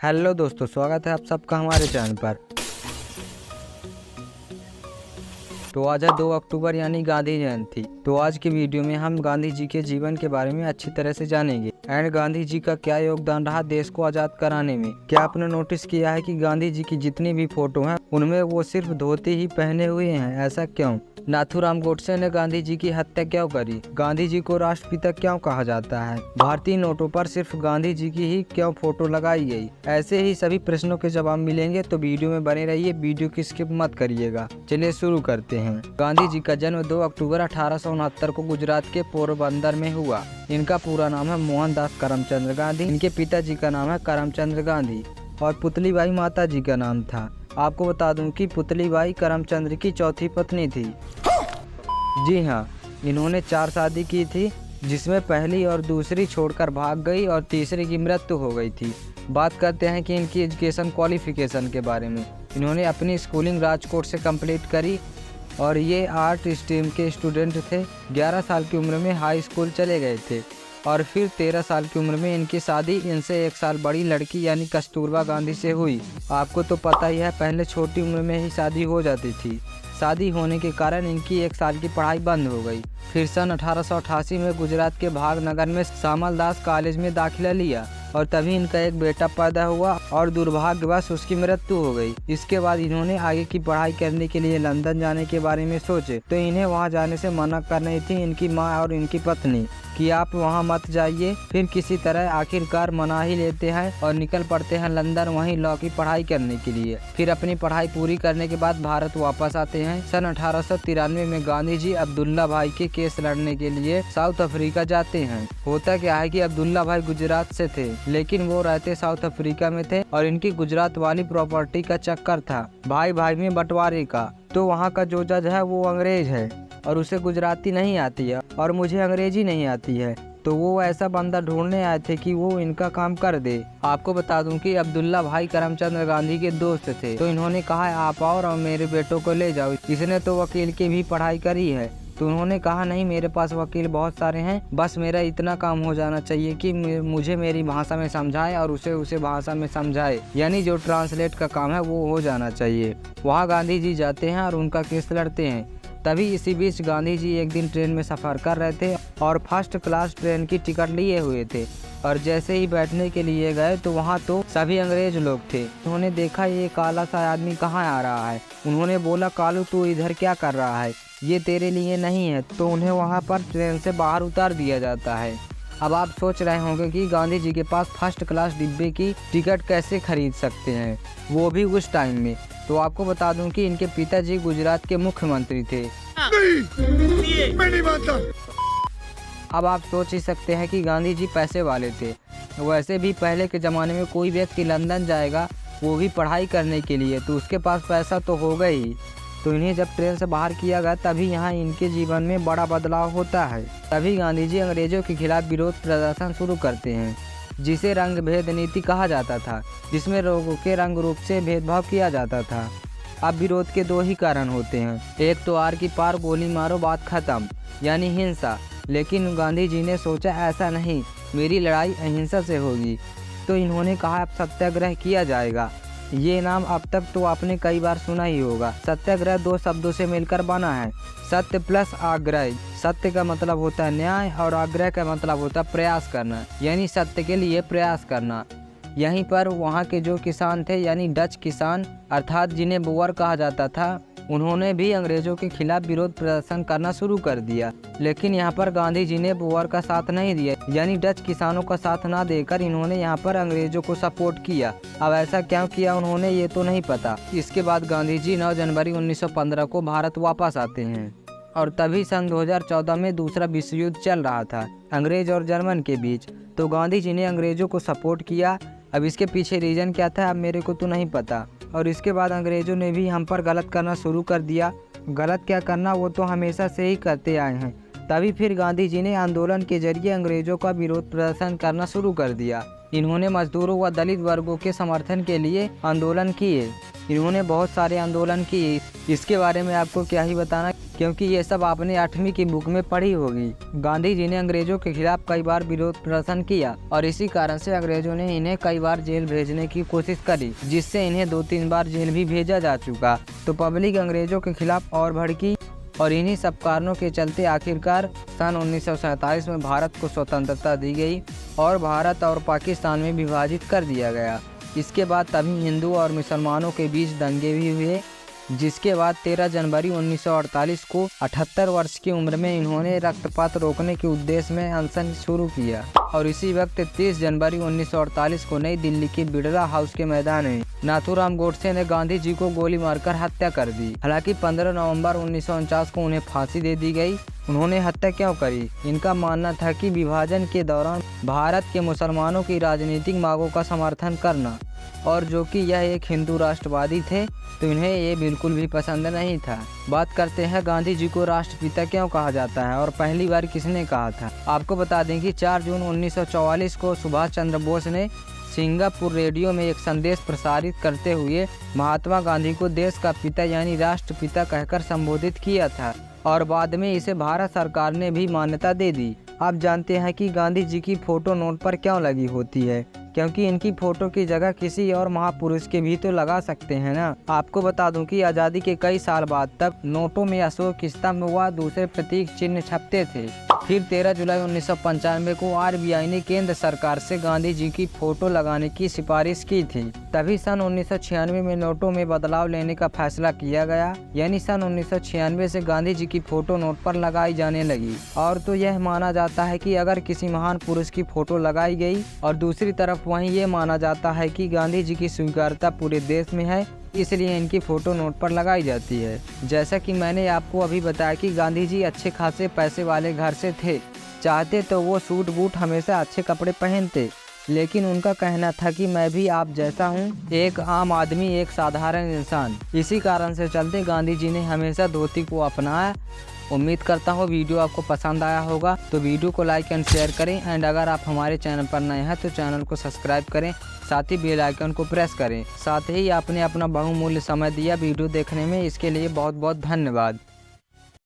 Hello दोस्तों, स्वागत है आप सबका हमारे चैनल पर। तो आज है 2 अक्टूबर यानी गांधी जयंती। तो आज की वीडियो में हम गांधी जी के जीवन के बारे में अच्छी तरह से जानेंगे एंड गांधी जी का क्या योगदान रहा देश को आज़ाद कराने में। क्या आपने नोटिस किया है कि गांधी जी की जितनी भी फोटो हैं उनमें वो सिर्फ धोती ही पहने हुए हैं, ऐसा क्यों? नाथूराम गोडसे ने गांधी जी की हत्या क्यों करी? गांधी जी को राष्ट्रपिता क्यों कहा जाता है? भारतीय नोटों पर सिर्फ गांधी जी की ही क्यों फोटो लगाई गई? ऐसे ही सभी प्रश्नों के जवाब मिलेंगे, तो वीडियो में बने रहिए, वीडियो की स्किप मत करिएगा। चलिए शुरू करते हैं। गांधी जी का जन्म 2 अक्टूबर 1869 को गुजरात के पोरबंदर में हुआ। इनका पूरा नाम है मोहनदास करमचंद गांधी। इनके पिताजी का नाम है करमचंद गांधी और पुतलीबाई माता जी का नाम था। आपको बता दूं कि पुतलीबाई करमचंद की चौथी पत्नी थी। जी हाँ, इन्होंने 4 शादी की थी, जिसमें पहली और दूसरी छोड़कर भाग गई और तीसरी की मृत्यु हो गई थी। बात करते हैं कि इनकी एजुकेशन क्वालिफिकेशन के बारे में। इन्होंने अपनी स्कूलिंग राजकोट से कंप्लीट करी और ये आर्ट स्ट्रीम के स्टूडेंट थे। 11 साल की उम्र में हाई स्कूल चले गए थे और फिर 13 साल की उम्र में इनकी शादी इनसे 1 साल बड़ी लड़की यानी कस्तूरबा गांधी से हुई। आपको तो पता ही है, पहले छोटी उम्र में ही शादी हो जाती थी। शादी होने के कारण इनकी 1 साल की पढ़ाई बंद हो गई। फिर सन 1888 में गुजरात के भागनगर में शामलदास कॉलेज में दाखिला लिया और तभी इनका एक बेटा पैदा हुआ और दुर्भाग्यवश उसकी मृत्यु हो गई। इसके बाद इन्होंने आगे की पढ़ाई करने के लिए लंदन जाने के बारे में सोचे, तो इन्हें वहां जाने से मना कर रही थी इनकी मां और इनकी पत्नी कि आप वहां मत जाइए। फिर किसी तरह आखिरकार मना ही लेते हैं और निकल पड़ते हैं लंदन, वहीं लॉ की पढ़ाई करने के लिए। फिर अपनी पढ़ाई पूरी करने के बाद भारत वापस आते हैं। सन 1893 में गांधी जी अब्दुल्ला भाई के केस लड़ने के लिए साउथ अफ्रीका जाते हैं। होता क्या है कि अब्दुल्ला भाई गुजरात से थे, लेकिन वो रहते साउथ अफ्रीका में थे और इनकी गुजरात वाली प्रॉपर्टी का चक्कर था भाई भाई में बंटवारे का। तो वहाँ का जो जज है वो अंग्रेज है और उसे गुजराती नहीं आती है और मुझे अंग्रेजी नहीं आती है, तो वो ऐसा बंदा ढूंढने आए थे कि वो इनका काम कर दे। आपको बता दूं कि अब्दुल्ला भाई करमचंद गांधी के दोस्त थे, तो इन्होंने कहा आप आओ और मेरे बेटों को ले जाओ। इसने तो वकील की भी पढ़ाई करी है, तो उन्होंने कहा नहीं, मेरे पास वकील बहुत सारे हैं, बस मेरा इतना काम हो जाना चाहिए कि मुझे मेरी भाषा में समझाए और उसे भाषा में समझाए, यानी जो ट्रांसलेट का काम है वो हो जाना चाहिए। वहाँ गांधी जी जाते हैं और उनका केस लड़ते हैं। तभी इसी बीच गांधी जी एक दिन ट्रेन में सफ़र कर रहे थे और फर्स्ट क्लास ट्रेन की टिकट लिए हुए थे और जैसे ही बैठने के लिए गए तो वहाँ तो सभी अंग्रेज लोग थे। उन्होंने देखा ये काला सा आदमी कहाँ आ रहा है। उन्होंने बोला, कालू तू इधर क्या कर रहा है, ये तेरे लिए नहीं है। तो उन्हें वहाँ पर ट्रेन से बाहर उतार दिया जाता है। अब आप सोच रहे होंगे कि गांधी जी के पास फर्स्ट क्लास डिब्बे की टिकट कैसे खरीद सकते हैं, वो भी उस टाइम में। तो आपको बता दूं कि इनके पिताजी गुजरात के मुख्यमंत्री थे। नहीं, मैं नहीं मानता। अब आप सोच ही सकते हैं कि गांधी जी पैसे वाले थे। वैसे भी पहले के ज़माने में कोई व्यक्ति लंदन जाएगा, वो भी पढ़ाई करने के लिए, तो उसके पास पैसा तो होगा ही। तो इन्हें जब ट्रेन से बाहर किया गया तभी यहाँ इनके जीवन में बड़ा बदलाव होता है। तभी गांधी जी अंग्रेजों के खिलाफ विरोध प्रदर्शन शुरू करते हैं, जिसे रंग भेद नीति कहा जाता था, जिसमें लोगों के रंग रूप से भेदभाव किया जाता था। अब विरोध के 2 ही कारण होते हैं, एक तो आर की पार गोली मारो बात खत्म यानी हिंसा। लेकिन गांधी जी ने सोचा ऐसा नहीं, मेरी लड़ाई अहिंसा से होगी। तो इन्होंने कहा अब सत्याग्रह किया जाएगा। ये नाम अब तक तो आपने कई बार सुना ही होगा। सत्याग्रह 2 शब्दों से मिलकर बना है, सत्य प्लस आग्रह। सत्य का मतलब होता है न्याय और आग्रह का मतलब होता है प्रयास करना, यानी सत्य के लिए प्रयास करना। यहीं पर वहाँ के जो किसान थे यानी डच किसान, अर्थात जिन्हें बोअर कहा जाता था, उन्होंने भी अंग्रेजों के खिलाफ विरोध प्रदर्शन करना शुरू कर दिया। लेकिन यहाँ पर गांधी जी ने बोअर का साथ नहीं दिया, यानी डच किसानों का साथ ना देकर इन्होंने यहाँ पर अंग्रेजों को सपोर्ट किया। अब ऐसा क्यों किया उन्होंने, ये तो नहीं पता। इसके बाद गांधी जी 9 जनवरी 1915 को भारत वापस आते हैं और तभी सन 2014 में दूसरा विश्व युद्ध चल रहा था अंग्रेज और जर्मन के बीच। तो गांधी जी ने अंग्रेजों को सपोर्ट किया। अब इसके पीछे रीज़न क्या था अब मेरे को तो नहीं पता। और इसके बाद अंग्रेज़ों ने भी हम पर गलत करना शुरू कर दिया। गलत क्या करना, वो तो हमेशा से ही करते आए हैं। तभी फिर गांधी जी ने आंदोलन के जरिए अंग्रेज़ों का विरोध प्रदर्शन करना शुरू कर दिया। इन्होंने मजदूरों व दलित वर्गों के समर्थन के लिए आंदोलन किए। इन्होंने बहुत सारे आंदोलन किए। इसके बारे में आपको क्या ही बताना। क्योंकि ये सब आपने 8वीं की बुक में पढ़ी होगी। गांधी जी ने अंग्रेजों के खिलाफ कई बार विरोध प्रदर्शन किया और इसी कारण से अंग्रेजों ने इन्हें कई बार जेल भेजने की कोशिश करी, जिससे इन्हें 2-3 बार जेल भी भेजा जा चुका। तो पब्लिक अंग्रेजों के खिलाफ और भड़की और इन्हीं सब कारणों के चलते आखिरकार सन 1947 में भारत को स्वतंत्रता दी गई और भारत और पाकिस्तान में विभाजित कर दिया गया। इसके बाद तभी हिंदू और मुसलमानों के बीच दंगे भी हुए, जिसके बाद 13 जनवरी 1948 को 78 वर्ष की उम्र में इन्होंने रक्तपात रोकने के उद्देश्य में अनशन शुरू किया और इसी वक्त 30 जनवरी 1948 को नई दिल्ली के बिड़ला हाउस के मैदान में नाथूराम गोडसे ने गांधी जी को गोली मारकर हत्या कर दी। हालांकि 15 नवंबर 1949 को उन्हें फांसी दे दी गई। उन्होंने हत्या क्यों करी? इनका मानना था कि विभाजन के दौरान भारत के मुसलमानों की राजनीतिक मांगों का समर्थन करना और जो कि यह एक हिंदू राष्ट्रवादी थे, तो इन्हें ये बिल्कुल भी पसंद नहीं था। बात करते हैं गांधी जी को राष्ट्रपिता क्यों कहा जाता है और पहली बार किसने कहा था। आपको बता दें कि 4 जून 1944 को सुभाष चंद्र बोस ने सिंगापुर रेडियो में एक संदेश प्रसारित करते हुए महात्मा गांधी को देश का पिता यानी राष्ट्रपिता कहकर संबोधित किया था और बाद में इसे भारत सरकार ने भी मान्यता दे दी। आप जानते हैं कि गांधी जी की फोटो नोट पर क्यों लगी होती है? क्योंकि इनकी फोटो की जगह किसी और महापुरुष के भी तो लगा सकते हैं ना। आपको बता दूं कि आज़ादी के कई साल बाद तक नोटों में अशोक स्तंभ व दूसरे प्रतीक चिन्ह छपते थे। फिर 13 जुलाई 1995 को RBI ने केंद्र सरकार से गांधी जी की फोटो लगाने की सिफारिश की थी। तभी सन 1996 में नोटों में बदलाव लेने का फैसला किया गया, यानी सन 1996 से गांधी जी की फोटो नोट पर लगाई जाने लगी। और तो यह माना जाता है कि अगर किसी महान पुरुष की फोटो लगाई गई और दूसरी तरफ वहीं ये माना जाता है कि गांधी जी की स्वीकार्यता पूरे देश में है, इसलिए इनकी फोटो नोट पर लगाई जाती है। जैसा कि मैंने आपको अभी बताया कि गांधी जी अच्छे खासे पैसे वाले घर से थे, चाहते तो वो सूट बूट हमेशा अच्छे कपड़े पहनते, लेकिन उनका कहना था कि मैं भी आप जैसा हूँ, एक आम आदमी, एक साधारण इंसान। इसी कारण से चलते गांधी जी ने हमेशा धोती को अपनाया। उम्मीद करता हूँ वीडियो आपको पसंद आया होगा, तो वीडियो को लाइक एंड शेयर करें एंड अगर आप हमारे चैनल पर नए हैं तो चैनल को सब्सक्राइब करें, साथ ही बेल आइकन को प्रेस करें। साथ ही आपने अपना बहुमूल्य समय दिया वीडियो देखने में, इसके लिए बहुत बहुत धन्यवाद।